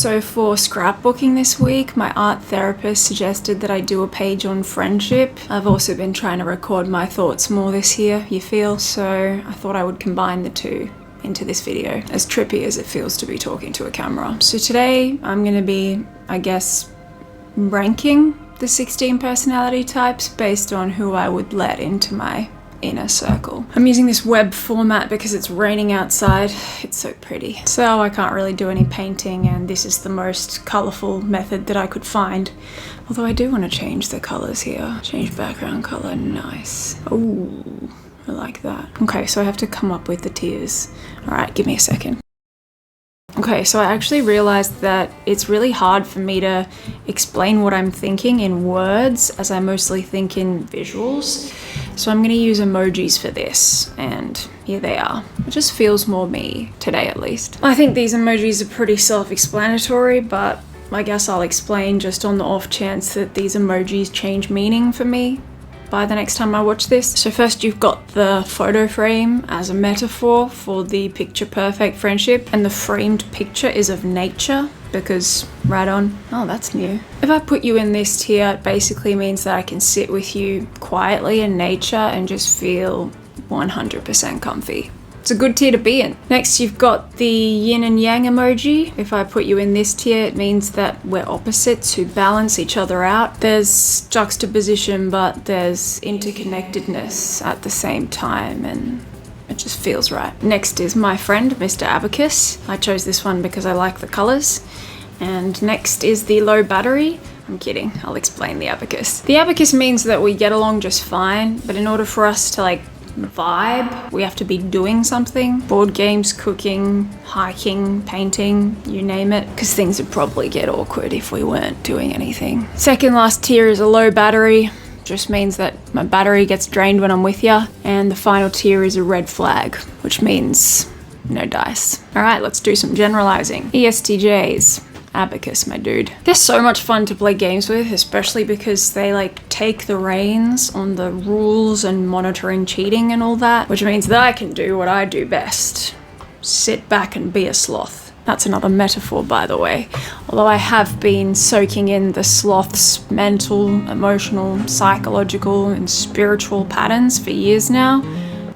So for scrapbooking this week, my art therapist suggested that I do a page on friendship. I've also been trying to record my thoughts more this year, you feel, so I thought I would combine the two into this video, as trippy as it feels to be talking to a camera. So today I'm going to be, I guess, ranking the 16 personality types based on who I would let into my inner circle. I'm using this web format because it's raining outside. It's so pretty. So I can't really do any painting, and this is the most colourful method that I could find. Although I do want to change the colours here. Change background colour, nice. Oh, I like that. Okay, so I have to come up with the tiers. Alright, give me a second. Okay, so I actually realized that it's really hard for me to explain what I'm thinking in words, as I mostly think in visuals. So I'm going to use emojis for this, and here they are. It just feels more me, today at least. I think these emojis are pretty self-explanatory, but I guess I'll explain just on the off chance that these emojis change meaning for me by the next time I watch this. So first you've got the photo frame as a metaphor for the picture perfect friendship, and the framed picture is of nature because right on. Oh, that's new. If I put you in this tier, it basically means that I can sit with you quietly in nature and just feel 100% comfy. It's a good tier to be in. Next, you've got the yin and yang emoji. If I put you in this tier, it means that we're opposites who balance each other out. There's juxtaposition, but there's interconnectedness at the same time, and it just feels right. Next is my friend, Mr. Abacus. I chose this one because I like the colors. And next is the low battery. I'm kidding, I'll explain the abacus. The abacus means that we get along just fine, but in order for us to vibe, we have to be doing something. Board games, cooking, hiking, painting, you name it, because things would probably get awkward if we weren't doing anything. Second last tier is a low battery. Just means that my battery gets drained when I'm with ya. And the final tier is a red flag, which means no dice. Alright, let's do some generalizing. ESTJs. Abacus, my dude. They're so much fun to play games with, especially because they take the reins on the rules and monitoring cheating and all that, which means that I can do what I do best. Sit back and be a sloth. That's another metaphor, by the way. Although I have been soaking in the sloth's mental, emotional, psychological, and spiritual patterns for years now.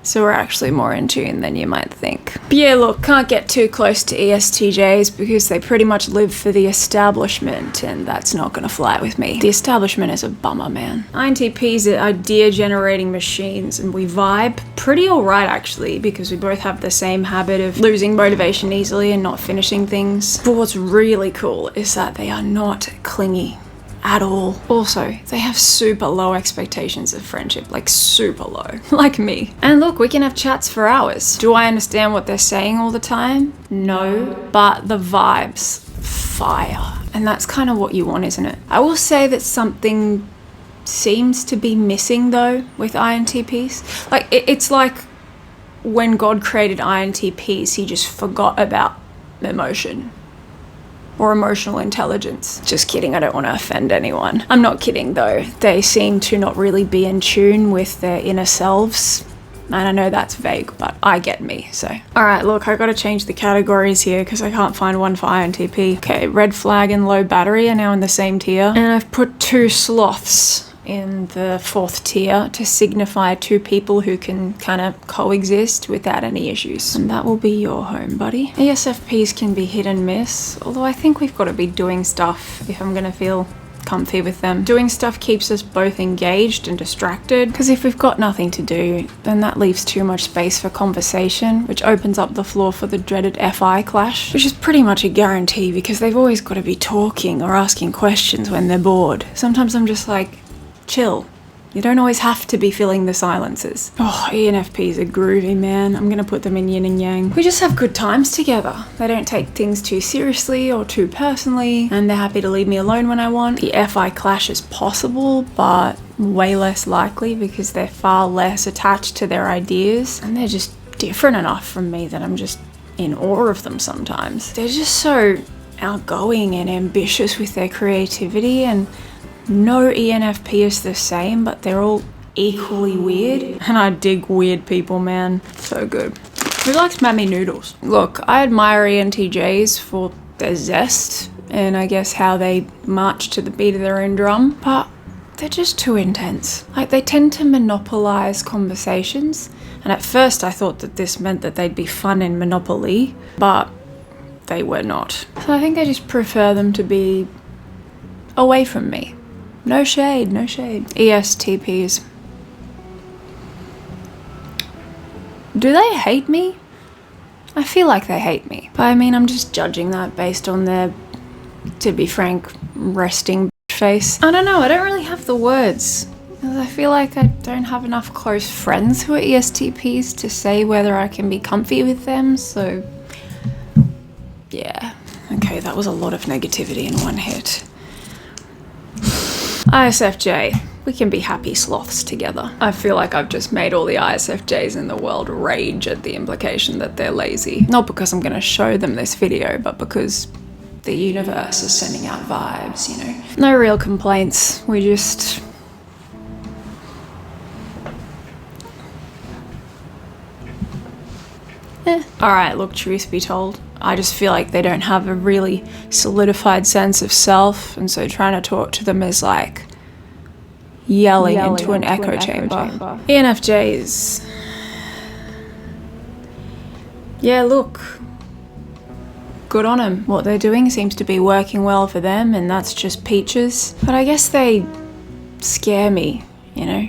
So we're actually more in tune than you might think. But yeah, look, can't get too close to ESTJs because they pretty much live for the establishment, and that's not gonna fly with me. The establishment is a bummer, man. INTPs are idea-generating machines, and we vibe pretty alright actually, because we both have the same habit of losing motivation easily and not finishing things. But what's really cool is that they are not clingy at all. Also, they have super low expectations of friendship, super low, like me. And look, we can have chats for hours. Do I understand what they're saying all the time? No, but the vibes, fire. And that's kind of what you want, isn't it? I will say that something seems to be missing though with INTPs. It's like when God created INTPs, he just forgot about emotion. Or emotional intelligence. Just kidding, I don't want to offend anyone. I'm not kidding though. They seem to not really be in tune with their inner selves. And I know that's vague, but I get me, so. Alright, look, I gotta change the categories here because I can't find one for INTP. Okay, red flag and low battery are now in the same tier. And I've put two sloths in the fourth tier to signify two people who can kind of coexist without any issues. And that will be your home, buddy. ESFPs can be hit and miss, although I think we've got to be doing stuff if I'm gonna feel comfy with them. Doing stuff keeps us both engaged and distracted, because if we've got nothing to do, then that leaves too much space for conversation, which opens up the floor for the dreaded FI clash, which is pretty much a guarantee because they've always got to be talking or asking questions when they're bored. Sometimes I'm just like, chill. You don't always have to be filling the silences. Oh, ENFPs are groovy, man. I'm gonna put them in yin and yang. We just have good times together. They don't take things too seriously or too personally, and they're happy to leave me alone when I want. The FI clash is possible, but way less likely because they're far less attached to their ideas, and they're just different enough from me that I'm just in awe of them sometimes. They're just so outgoing and ambitious with their creativity, and no ENFP is the same, but they're all equally weird. And I dig weird people, man. So good. Who likes Mammy Noodles? Look, I admire ENTJs for their zest and I guess how they march to the beat of their own drum, but they're just too intense. Like, they tend to monopolize conversations, and at first I thought that this meant that they'd be fun in Monopoly, but they were not. So I think I just prefer them to be away from me. No shade, no shade. ESTPs. Do they hate me? I feel like they hate me. But I mean, I'm just judging that based on their, to be frank, resting face. I don't know, I don't really have the words. I feel like I don't have enough close friends who are ESTPs to say whether I can be comfy with them, so yeah. Okay, that was a lot of negativity in one hit. ISFJ. We can be happy sloths together. I feel like I've just made all the ISFJs in the world rage at the implication that they're lazy. Not because I'm gonna show them this video, but because the universe is sending out vibes, you know. No real complaints, we just... Alright, look, truth be told, I just feel like they don't have a really solidified sense of self, and so trying to talk to them is like yelling into an echo chamber. ENFJs. Yeah, look. Good on them. What they're doing seems to be working well for them, and that's just peaches. But I guess they scare me, you know?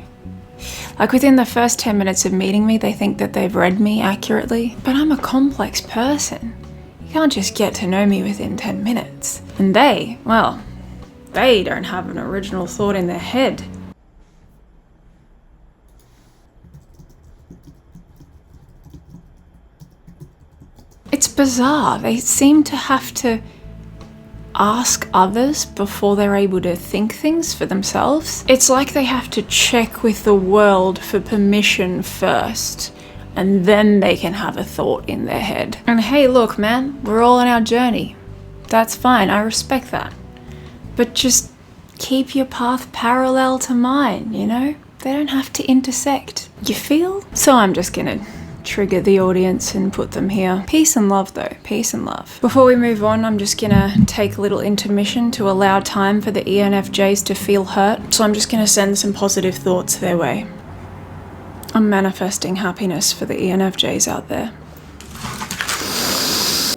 Like, within the first 10 minutes of meeting me, they think that they've read me accurately. But I'm a complex person. You can't just get to know me within 10 minutes. And they, well, they don't have an original thought in their head. It's bizarre. They seem to have to ask others before they're able to think things for themselves. It's like they have to check with the world for permission first, and then they can have a thought in their head. And hey, look, man, we're all on our journey. That's fine, I respect that. But just keep your path parallel to mine, you know? They don't have to intersect. You feel? So I'm just gonna trigger the audience and put them here. Peace and love though, peace and love. Before we move on, I'm just gonna take a little intermission to allow time for the ENFJs to feel hurt. So I'm just gonna send some positive thoughts their way. I'm manifesting happiness for the ENFJs out there.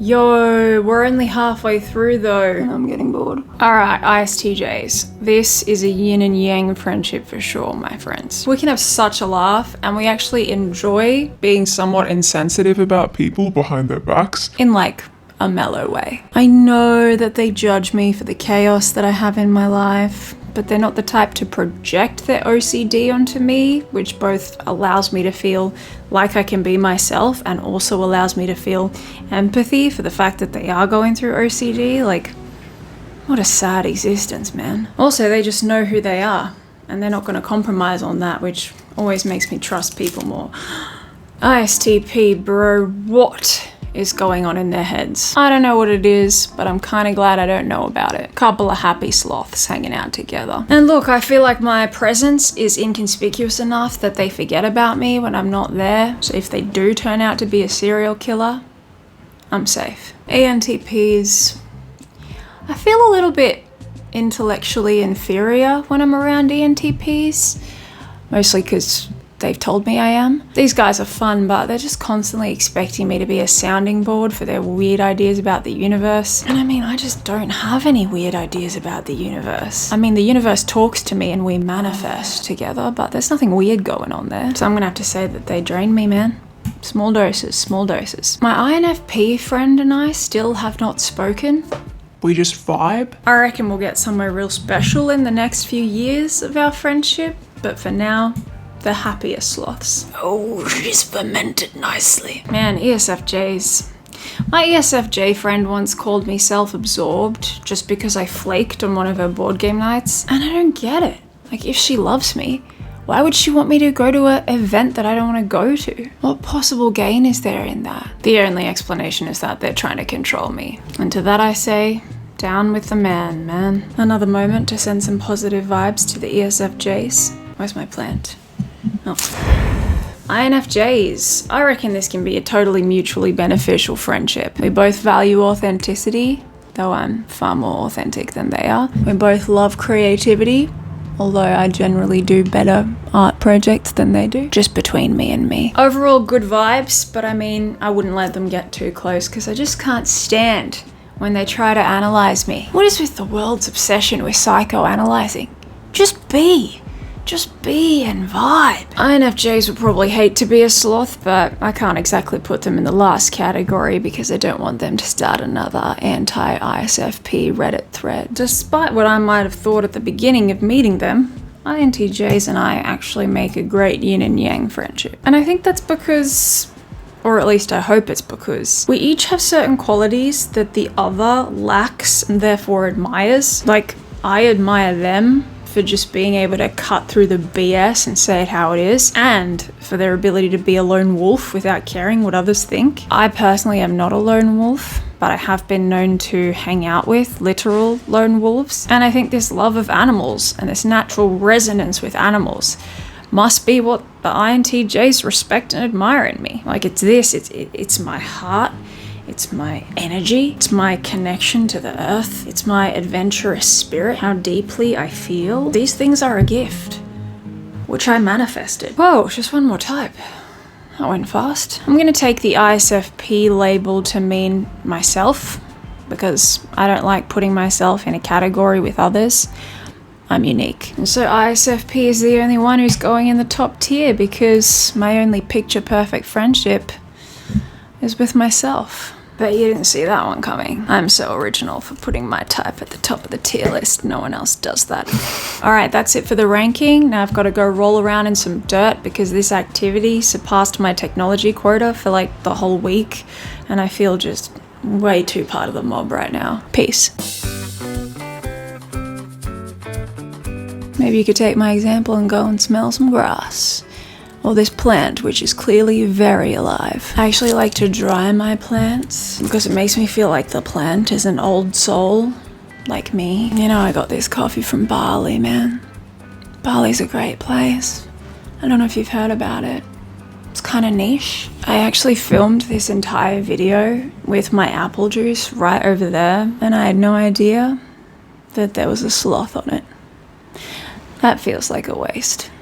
Yo, we're only halfway through though. I'm getting bored. Alright, ISTJs. This is a yin and yang friendship for sure, my friends. We can have such a laugh, and we actually enjoy being somewhat insensitive about people behind their backs. in like a mellow way. I know that they judge me for the chaos that I have in my life, but they're not the type to project their OCD onto me, which both allows me to feel like I can be myself and also allows me to feel empathy for the fact that they are going through OCD. Like, what a sad existence, man. Also, they just know who they are, and they're not going to compromise on that, which always makes me trust people more. ISTP, bro, what is going on in their heads? I don't know what it is, but I'm kind of glad I don't know about it. Couple of happy sloths hanging out together. And look, I feel like my presence is inconspicuous enough that they forget about me when I'm not there. So if they do turn out to be a serial killer, I'm safe. ENTPs. I feel a little bit intellectually inferior when I'm around ENTPs, mostly because they've told me I am. These guys are fun, but they're just constantly expecting me to be a sounding board for their weird ideas about the universe. And I mean, I just don't have any weird ideas about the universe. I mean, the universe talks to me and we manifest together, but there's nothing weird going on there. So I'm gonna have to say that they drain me, man. Small doses, small doses. My INFP friend and I still have not spoken. We just vibe. I reckon we'll get somewhere real special in the next few years of our friendship, but for now, the happiest sloths. Oh, she's fermented nicely. Man, ESFJs. My ESFJ friend once called me self-absorbed just because I flaked on one of her board game nights, and I don't get it. Like, if she loves me, why would she want me to go to an event that I don't want to go to? What possible gain is there in that? The only explanation is that they're trying to control me. And to that I say, down with the man. Another moment to send some positive vibes to the ESFJs. Where's my plant? Oh. INFJs. I reckon this can be a totally mutually beneficial friendship. We both value authenticity. though I'm far more authentic than they are. We both love creativity, although I generally do better art projects than they do, just between me and me. Overall good vibes, but I mean, I wouldn't let them get too close because I just can't stand when they try to analyze me. What is with the world's obsession with psychoanalyzing? Just be and vibe. INFJs would probably hate to be a sloth, but I can't exactly put them in the last category because I don't want them to start another anti-ISFP Reddit thread. Despite what I might have thought at the beginning of meeting them, INTJs and I actually make a great yin and yang friendship. And I think that's because, or at least I hope it's because, we each have certain qualities that the other lacks and therefore admires. Like, I admire them for just being able to cut through the BS and say it how it is, and for their ability to be a lone wolf without caring what others think. I personally am not a lone wolf, but I have been known to hang out with literal lone wolves, and I think this love of animals and this natural resonance with animals must be what the INTJs respect and admire in me. Like, it's my heart, it's my energy, it's my connection to the earth, it's my adventurous spirit, how deeply I feel. These things are a gift, which I manifested. Whoa, just one more type. That went fast. I'm gonna take the ISFP label to mean myself, because I don't like putting myself in a category with others. I'm unique. And so ISFP is the only one who's going in the top tier because my only picture perfect friendship is with myself. Bet you didn't see that one coming. I'm so original for putting my type at the top of the tier list. No one else does that. Alright, that's it for the ranking. Now I've got to go roll around in some dirt because this activity surpassed my technology quota for like the whole week, and I feel just way too part of the mob right now. Peace. Maybe you could take my example and go and smell some grass. Or this plant, which is clearly very alive. I actually like to dry my plants because it makes me feel like the plant is an old soul, like me. You know, I got this coffee from Bali, man. Bali's a great place. I don't know if you've heard about it. It's kind of niche. I actually filmed this entire video with my apple juice right over there, and I had no idea that there was a sloth on it. That feels like a waste.